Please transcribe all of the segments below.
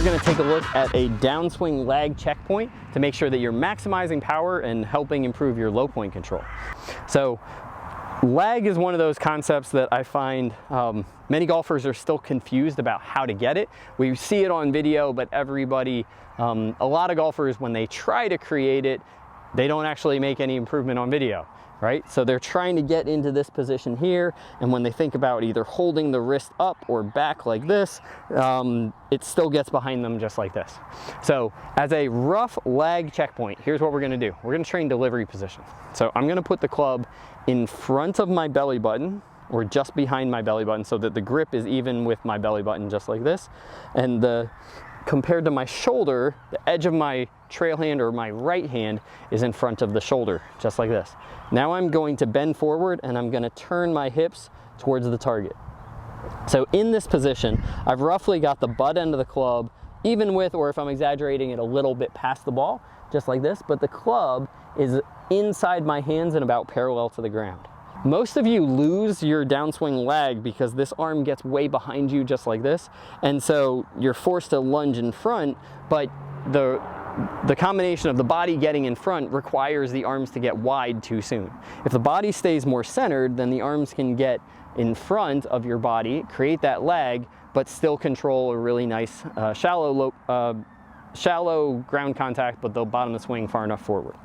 going to take a look at a downswing lag checkpoint to make sure that you're maximizing power and helping improve your low point control. So lag is one of those concepts that I find many golfers are still confused about how to get it. We see it on video, but everybody, a lot of golfers, when they try to create it, they don't actually make any improvement on video, right? So they're trying to get into this position here, and when they think about either holding the wrist up or back like this, it still gets behind them just like this. So as a rough lag checkpoint, here's what we're gonna do. We're gonna train delivery position. So I'm gonna put the club in front of my belly button, or just behind my belly button, so that the grip is even with my belly button, just like this. And compared to my shoulder, the edge of my trail hand or my right hand is in front of the shoulder, just like this. Now I'm going to bend forward and I'm gonna turn my hips towards the target. So in this position, I've roughly got the butt end of the club even with, or if I'm exaggerating it, a little bit past the ball, just like this, but the club is inside my hands and about parallel to the ground. Most of you lose your downswing lag because this arm gets way behind you just like this, and so you're forced to lunge in front, but the combination of the body getting in front requires the arms to get wide too soon. If the body stays more centered, then the arms can get in front of your body, create that lag, but still control a really nice shallow ground contact, but the bottom of the swing far enough forward.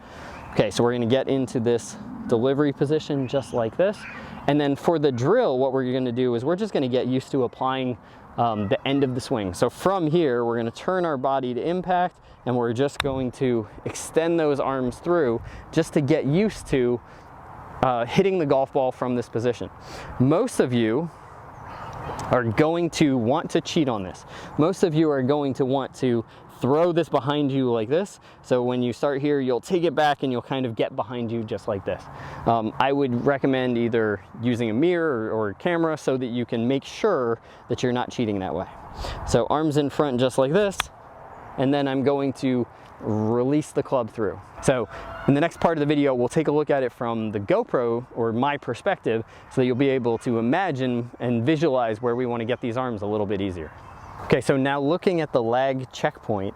Okay, so we're gonna get into this delivery position just like this. And then for the drill, what we're gonna do is we're just gonna get used to applying the end of the swing. So from here, we're gonna turn our body to impact, and we're just going to extend those arms through just to get used to hitting the golf ball from this position. Most of you are going to want to cheat on this. Most of you are going to want to throw this behind you like this. So when you start here, you'll take it back and you'll kind of get behind you just like this. I would recommend either using a mirror or a camera so that you can make sure that you're not cheating that way. So arms in front just like this, and then I'm going to release the club through. So in the next part of the video, we'll take a look at it from the GoPro, or my perspective, so that you'll be able to imagine and visualize where we want to get these arms a little bit easier. Okay, so now looking at the lag checkpoint,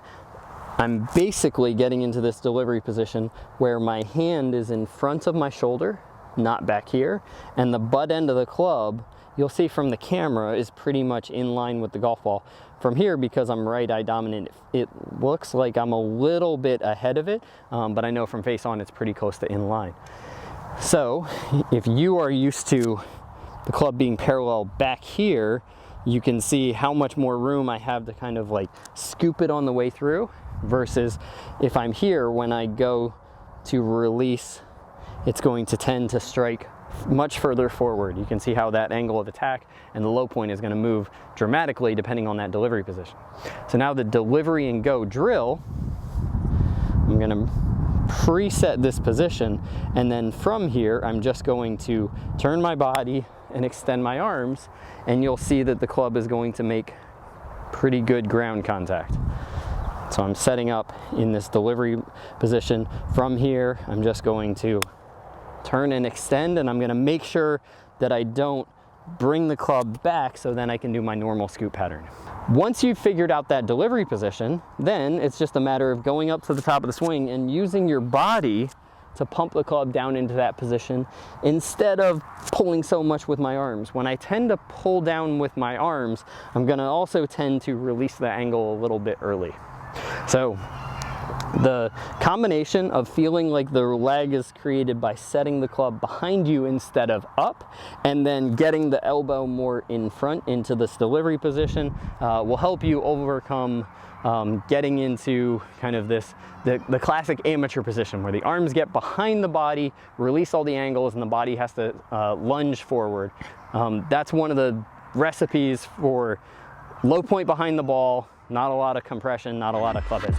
I'm basically getting into this delivery position where my hand is in front of my shoulder, not back here, and the butt end of the club, you'll see from the camera, is pretty much in line with the golf ball. From here, because I'm right eye dominant, it looks like I'm a little bit ahead of it, but I know from face on it's pretty close to in line. So if you are used to the club being parallel back here, you can see how much more room I have to kind of like scoop it on the way through, versus if I'm here, when I go to release, it's going to tend to strike much further forward. You can see how that angle of attack and the low point is going to move dramatically depending on that delivery position. So now the delivery and go drill, I'm going to preset this position, and then from here I'm just going to turn my body and extend my arms, and you'll see that the club is going to make pretty good ground contact. So I'm setting up in this delivery position. From here, I'm just going to turn and extend, and I'm going to make sure that I don't bring the club back, so then I can do my normal scoop pattern. Once you've figured out that delivery position, then it's just a matter of going up to the top of the swing and using your body to pump the club down into that position instead of pulling so much with my arms. When I tend to pull down with my arms, I'm gonna also tend to release the angle a little bit early. So the combination of feeling like the lag is created by setting the club behind you instead of up, and then getting the elbow more in front into this delivery position will help you overcome getting into kind of the classic amateur position where the arms get behind the body, release all the angles, and the body has to lunge forward. That's one of the recipes for low point behind the ball, not a lot of compression, not a lot of club heads.